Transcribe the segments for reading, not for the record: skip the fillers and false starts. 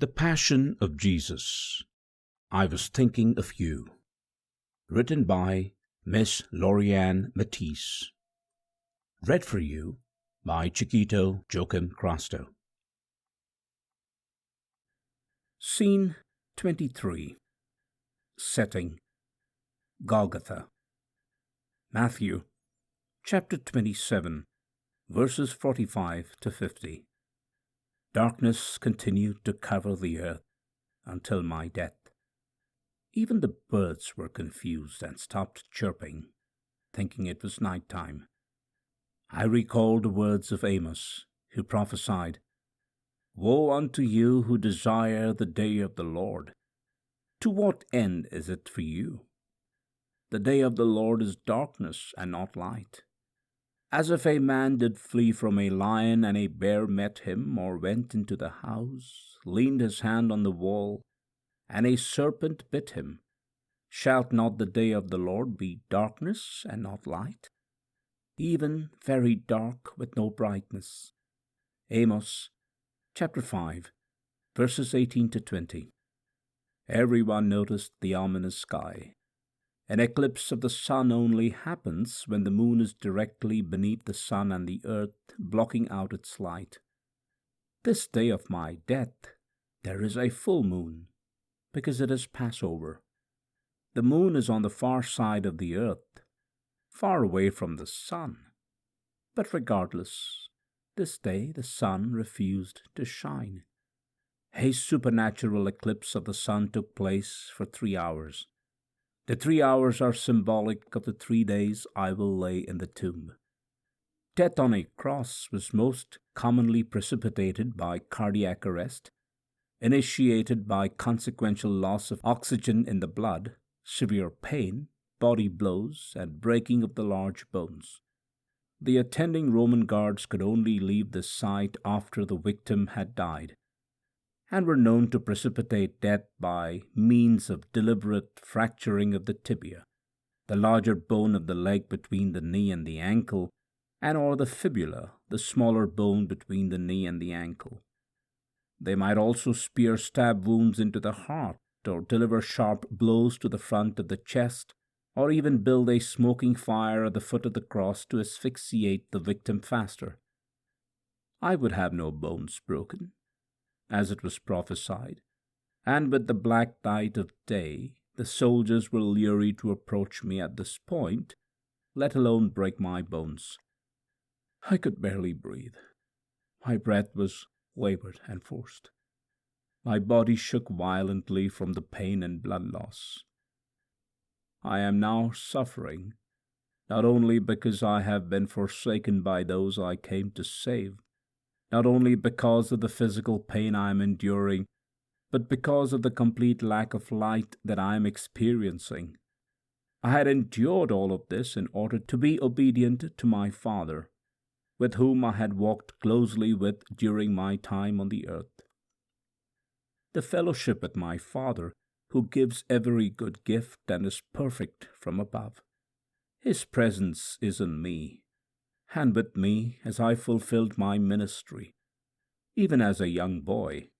The Passion of Jesus. I Was Thinking of You. Written by Miss Lauri Matisse. Read for you by Chiquito Joachim Crasto. Scene 23. Setting: Golgotha. Matthew, chapter 27, verses 45 to 50. Darkness continued to cover the earth until my death. Even the birds were confused and stopped chirping, thinking it was night time. I recalled the words of Amos, who prophesied, "Woe unto you who desire the day of the Lord! To what end is it for you? The day of the Lord is darkness and not light. As if a man did flee from a lion, and a bear met him, or went into the house, leaned his hand on the wall, and a serpent bit him. Shall not the day of the Lord be darkness and not light? Even very dark with no brightness." Amos, chapter 5, verses 18 to 20. Everyone noticed the ominous sky. An eclipse of the sun only happens when the moon is directly beneath the sun and the earth, blocking out its light. This day of my death, there is a full moon, because it is Passover. The moon is on the far side of the earth, far away from the sun. But regardless, this day the sun refused to shine. A supernatural eclipse of the sun took place for 3 hours. The 3 hours are symbolic of the 3 days I will lay in the tomb. Death on a cross was most commonly precipitated by cardiac arrest, initiated by consequential loss of oxygen in the blood, severe pain, body blows, and breaking of the large bones. The attending Roman guards could only leave the site after the victim had died, and were known to precipitate death by means of deliberate fracturing of the tibia, the larger bone of the leg between the knee and the ankle, and or the fibula, the smaller bone between the knee and the ankle. They might also spear stab wounds into the heart, or deliver sharp blows to the front of the chest, or even build a smoking fire at the foot of the cross to asphyxiate the victim faster. I would have no bones broken, as it was prophesied, and with the black light of day, the soldiers were leery to approach me at this point, let alone break my bones. I could barely breathe. My breath was labored and forced. My body shook violently from the pain and blood loss. I am now suffering, not only because I have been forsaken by those I came to save, not only because of the physical pain I am enduring, but because of the complete lack of light that I am experiencing. I had endured all of this in order to be obedient to my Father, with whom I had walked closely with during my time on the earth. The fellowship with my Father, who gives every good gift and is perfect from above. His presence is in me, and with me as I fulfilled my ministry. Even as a young boy,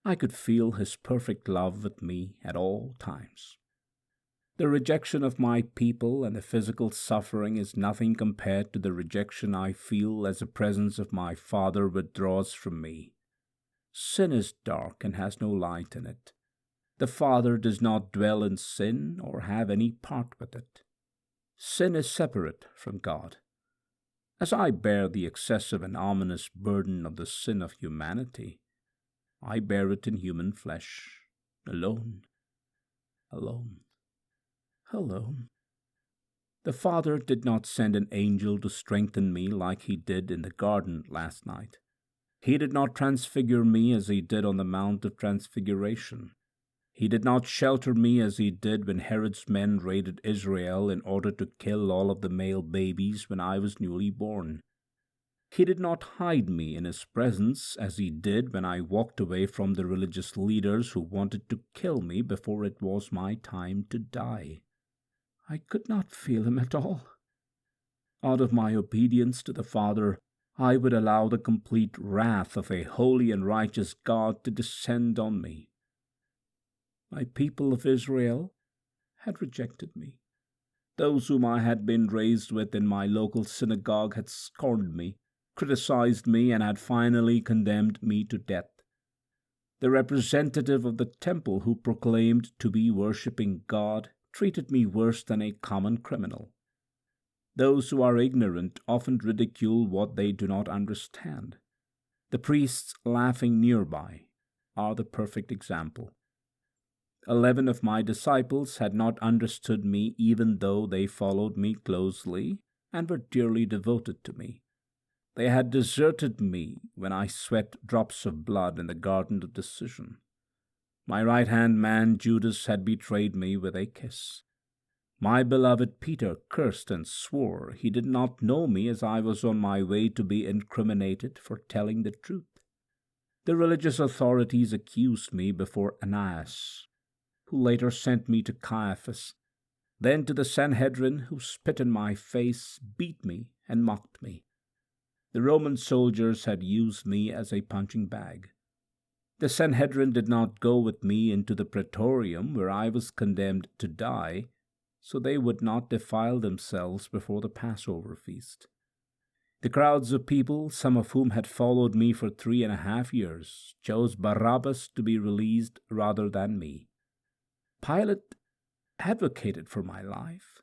I could feel His perfect love with me at all times. The rejection of my people and the physical suffering is nothing compared to the rejection I feel as the presence of my Father withdraws from me. Sin is dark and has no light in it. The Father does not dwell in sin or have any part with it. Sin is separate from God. As I bear the excessive and ominous burden of the sin of humanity, I bear it in human flesh, alone, alone, alone. The Father did not send an angel to strengthen me like He did in the garden last night. He did not transfigure me as He did on the Mount of Transfiguration. He did not shelter me as He did when Herod's men raided Israel in order to kill all of the male babies when I was newly born. He did not hide me in His presence as He did when I walked away from the religious leaders who wanted to kill me before it was my time to die. I could not feel Him at all. Out of my obedience to the Father, I would allow the complete wrath of a holy and righteous God to descend on me. My people of Israel had rejected me. Those whom I had been raised with in my local synagogue had scorned me, criticized me, and had finally condemned me to death. The representative of the temple who proclaimed to be worshipping God treated me worse than a common criminal. Those who are ignorant often ridicule what they do not understand. The priests laughing nearby are the perfect example. 11 of my disciples had not understood me, even though they followed me closely and were dearly devoted to me. They had deserted me when I sweat drops of blood in the garden of decision. My right-hand man Judas had betrayed me with a kiss. My beloved Peter cursed and swore he did not know me as I was on my way to be incriminated for telling the truth. The religious authorities accused me before Annas, who later sent me to Caiaphas, then to the Sanhedrin, who spit in my face, beat me, and mocked me. The Roman soldiers had used me as a punching bag. The Sanhedrin did not go with me into the praetorium where I was condemned to die, so they would not defile themselves before the Passover feast. The crowds of people, some of whom had followed me for 3.5 years, chose Barabbas to be released rather than me. Pilate advocated for my life,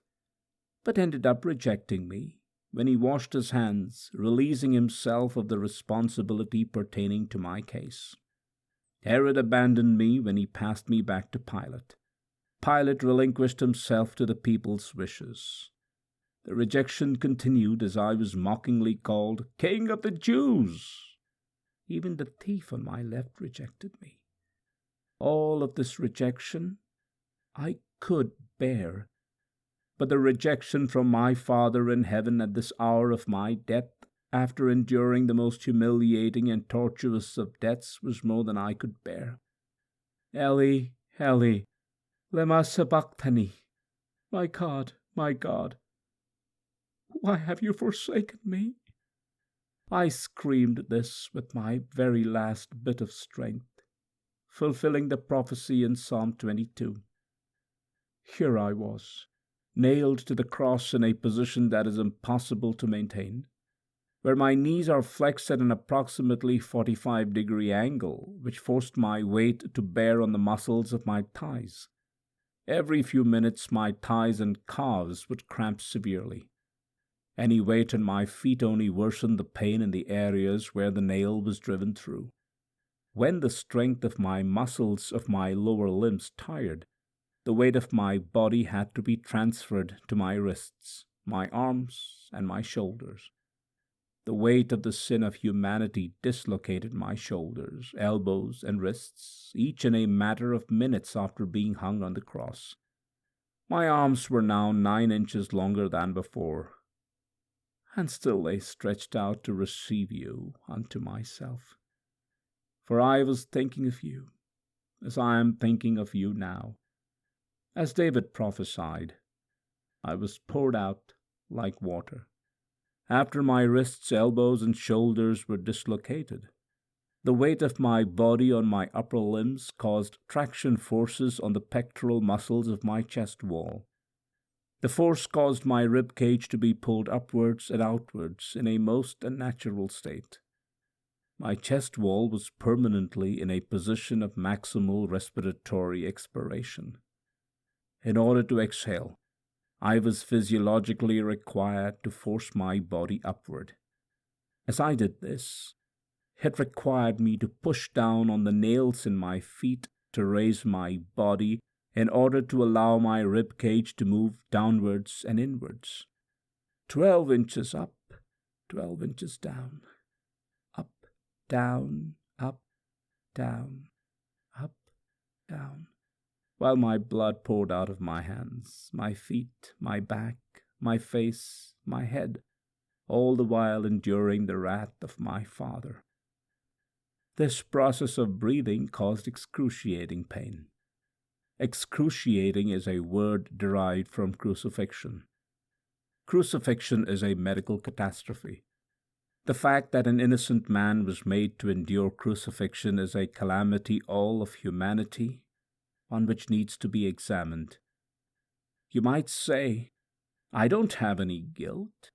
but ended up rejecting me when he washed his hands, releasing himself of the responsibility pertaining to my case. Herod abandoned me when he passed me back to Pilate. Pilate relinquished himself to the people's wishes. The rejection continued as I was mockingly called King of the Jews. Even the thief on my left rejected me. All of this rejection I could bear, but the rejection from my Father in heaven at this hour of my death, after enduring the most humiliating and tortuous of deaths, was more than I could bear. Eli, Eli, lema sabachthani. My God, why have you forsaken me? I screamed this with my very last bit of strength, fulfilling the prophecy in Psalm 22. Here I was, nailed to the cross in a position that is impossible to maintain, where my knees are flexed at an approximately 45-degree angle, which forced my weight to bear on the muscles of my thighs. Every few minutes my thighs and calves would cramp severely. Any weight on my feet only worsened the pain in the areas where the nail was driven through. When the strength of my muscles of my lower limbs tired, the weight of my body had to be transferred to my wrists, my arms, and my shoulders. The weight of the sin of humanity dislocated my shoulders, elbows, and wrists, each in a matter of minutes after being hung on the cross. My arms were now 9 inches longer than before, and still they stretched out to receive you unto myself. For I was thinking of you, as I am thinking of you now. As David prophesied, I was poured out like water. After my wrists, elbows, and shoulders were dislocated, the weight of my body on my upper limbs caused traction forces on the pectoral muscles of my chest wall. The force caused my rib cage to be pulled upwards and outwards in a most unnatural state. My chest wall was permanently in a position of maximal respiratory expiration. In order to exhale, I was physiologically required to force my body upward. As I did this, it required me to push down on the nails in my feet to raise my body in order to allow my rib cage to move downwards and inwards. 12 inches up, 12 inches down, up, down, up, down, up, down, while my blood poured out of my hands, my feet, my back, my face, my head, all the while enduring the wrath of my Father. This process of breathing caused excruciating pain. Excruciating is a word derived from crucifixion. Crucifixion is a medical catastrophe. The fact that an innocent man was made to endure crucifixion is a calamity all of humanity, one which needs to be examined. You might say, I don't have any guilt.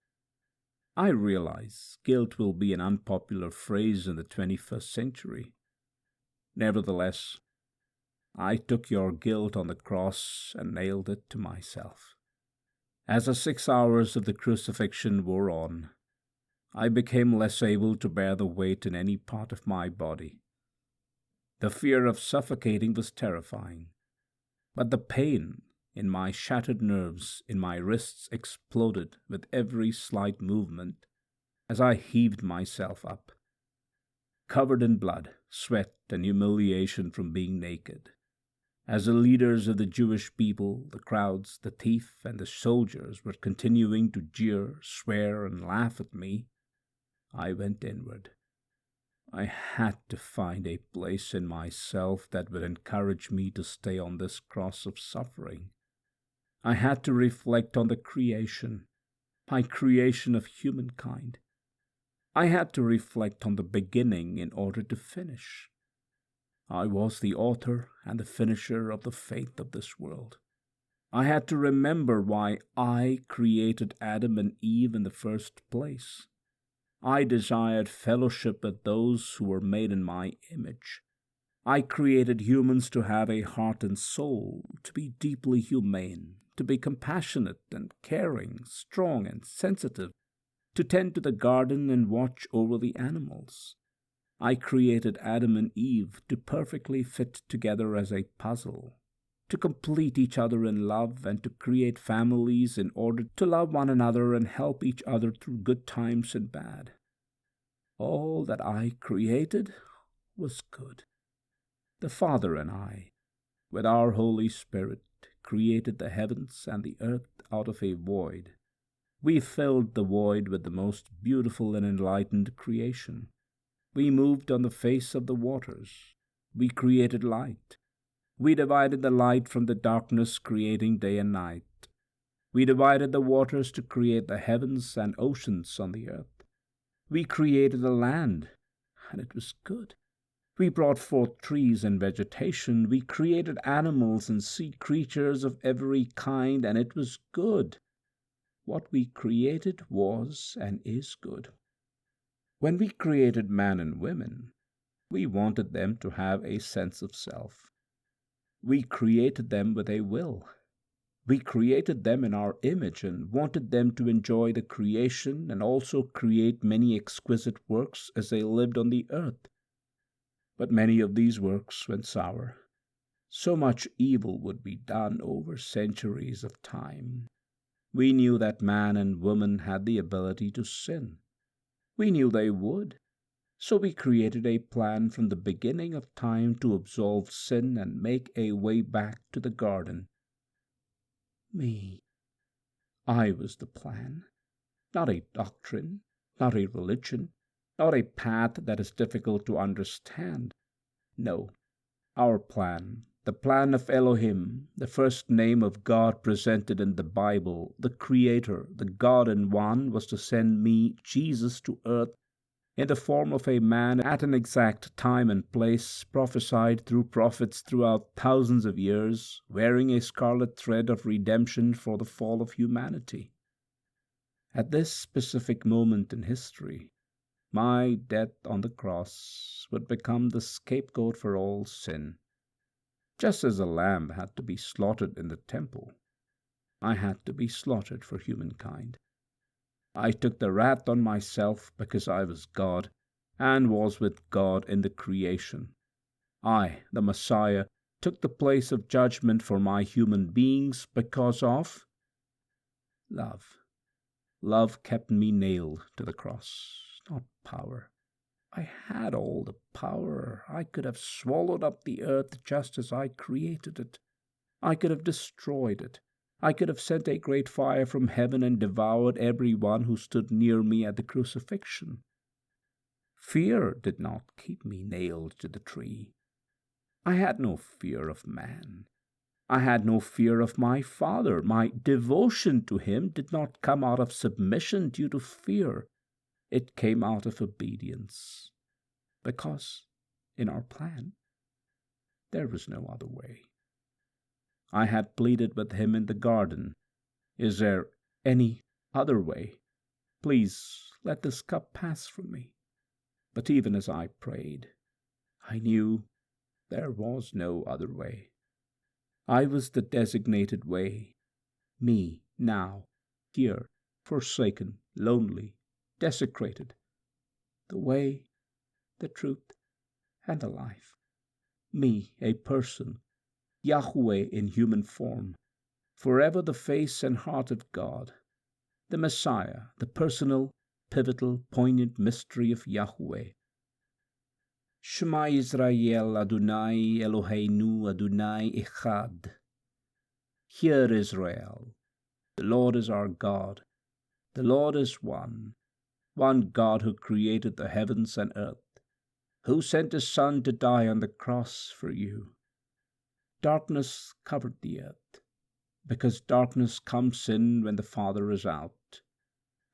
I realize guilt will be an unpopular phrase in the 21st century. Nevertheless, I took your guilt on the cross and nailed it to myself. As the 6 hours of the crucifixion wore on, I became less able to bear the weight in any part of my body. The fear of suffocating was terrifying, but the pain in my shattered nerves in my wrists exploded with every slight movement as I heaved myself up, covered in blood, sweat, and humiliation from being naked. As the leaders of the Jewish people, the crowds, the thief, and the soldiers were continuing to jeer, swear, and laugh at me, I went inward. I had to find a place in myself that would encourage me to stay on this cross of suffering. I had to reflect on the creation, my creation of humankind. I had to reflect on the beginning in order to finish. I was the author and the finisher of the fate of this world. I had to remember why I created Adam and Eve in the first place. I desired fellowship with those who were made in my image. I created humans to have a heart and soul, to be deeply humane, to be compassionate and caring, strong and sensitive, to tend to the garden and watch over the animals. I created Adam and Eve to perfectly fit together as a puzzle, to complete each other in love and to create families in order to love one another and help each other through good times and bad. All that I created was good. The Father and I, with our Holy Spirit, created the heavens and the earth out of a void. We filled the void with the most beautiful and enlightened creation. We moved on the face of the waters. We created light. We divided the light from the darkness, creating day and night. We divided the waters to create the heavens and oceans on the earth. We created the land, and it was good. We brought forth trees and vegetation. We created animals and sea creatures of every kind, and it was good. What we created was and is good. When we created man and women, we wanted them to have a sense of self. We created them with a will. We created them in our image and wanted them to enjoy the creation and also create many exquisite works as they lived on the earth. But many of these works went sour. So much evil would be done over centuries of time. We knew that man and woman had the ability to sin. We knew they would. So we created a plan from the beginning of time to absolve sin and make a way back to the garden. Me. I was the plan. Not a doctrine, not a religion, not a path that is difficult to understand. No, our plan, the plan of Elohim, the first name of God presented in the Bible, the Creator, the God in one, was to send me, Jesus, to earth in the form of a man at an exact time and place, prophesied through prophets throughout thousands of years, wearing a scarlet thread of redemption for the fall of humanity. At this specific moment in history, my death on the cross would become the scapegoat for all sin. Just as a lamb had to be slaughtered in the temple, I had to be slaughtered for humankind. I took the wrath on myself because I was God and was with God in the creation. I, the Messiah, took the place of judgment for my human beings because of love. Love kept me nailed to the cross, not power. I had all the power. I could have swallowed up the earth just as I created it. I could have destroyed it. I could have sent a great fire from heaven and devoured everyone who stood near me at the crucifixion. Fear did not keep me nailed to the tree. I had no fear of man. I had no fear of my Father. My devotion to him did not come out of submission due to fear. It came out of obedience, because in our plan there was no other way. I had pleaded with him in the garden, "Is there any other way? Please let this cup pass from me." But even as I prayed, I knew there was no other way. I was the designated way. Me, now, here, forsaken, lonely, desecrated. The way, the truth, and the life. Me, a person, Yahweh in human form, forever the face and heart of God, the Messiah, the personal, pivotal, poignant mystery of Yahweh. Shema Yisrael Adonai Eloheinu Adonai Echad. Hear Israel, the Lord is our God, the Lord is one God who created the heavens and earth, who sent his Son to die on the cross for you. Darkness covered the earth, because darkness comes in when the Father is out.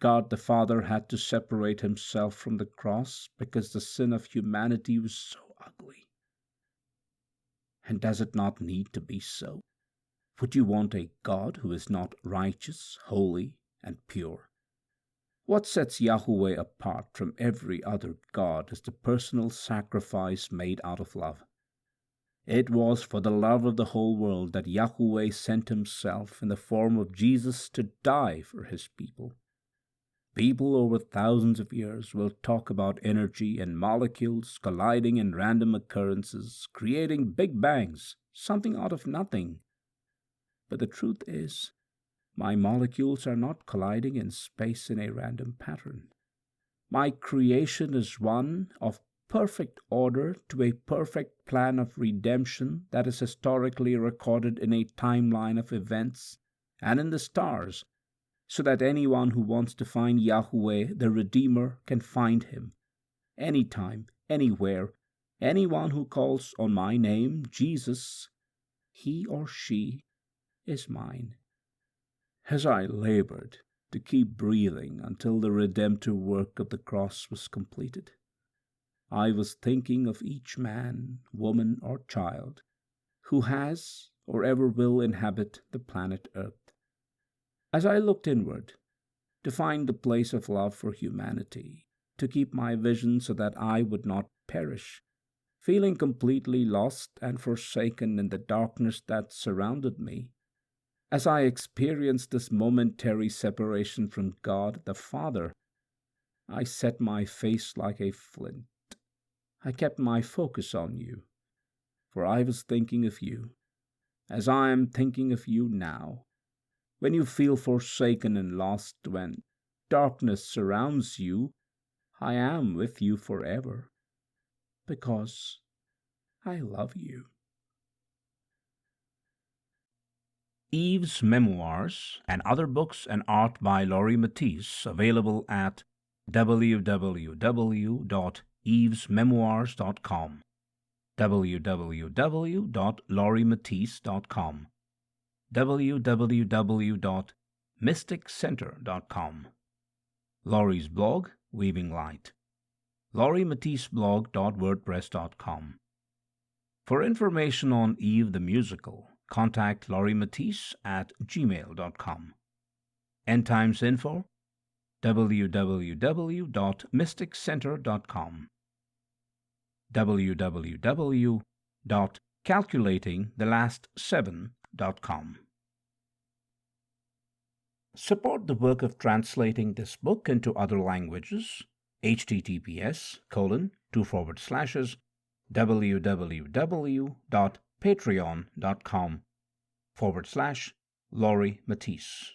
God the Father had to separate himself from the cross because the sin of humanity was so ugly. And does it not need to be so? Would you want a God who is not righteous, holy, and pure? What sets Yahweh apart from every other God is the personal sacrifice made out of love. It was for the love of the whole world that Yahweh sent himself in the form of Jesus to die for his people. People over thousands of years will talk about energy and molecules colliding in random occurrences, creating big bangs, something out of nothing. But the truth is, my molecules are not colliding in space in a random pattern. My creation is one of perfect order to a perfect plan of redemption that is historically recorded in a timeline of events and in the stars, so that anyone who wants to find Yahweh, the Redeemer, can find him. Anytime, anywhere, anyone who calls on my name, Jesus, he or she is mine. As I labored to keep breathing until the redemptive work of the cross was completed, I was thinking of each man, woman, or child who has or ever will inhabit the planet Earth. As I looked inward to find the place of love for humanity, to keep my vision so that I would not perish, feeling completely lost and forsaken in the darkness that surrounded me, as I experienced this momentary separation from God the Father, I set my face like a flint. I kept my focus on you, for I was thinking of you, as I am thinking of you now. When you feel forsaken and lost, when darkness surrounds you, I am with you forever, because I love you. Eve's Memoirs and Other Books and Art by Lauri Matisse, available at www.evesmemoirs.com, www.laurimatisse.com, www.mysticcenter.com. Lauri's blog, Weaving Light, laurimatisse.blog.wordpress.com. For information on Eve the Musical, contact Lauri Matisse at gmail.com. End Times Info, www.mysticcenter.com, www.calculatingthelast7.com. Support the work of translating this book into other languages. https://www.patreon.com/Lauri Matisse.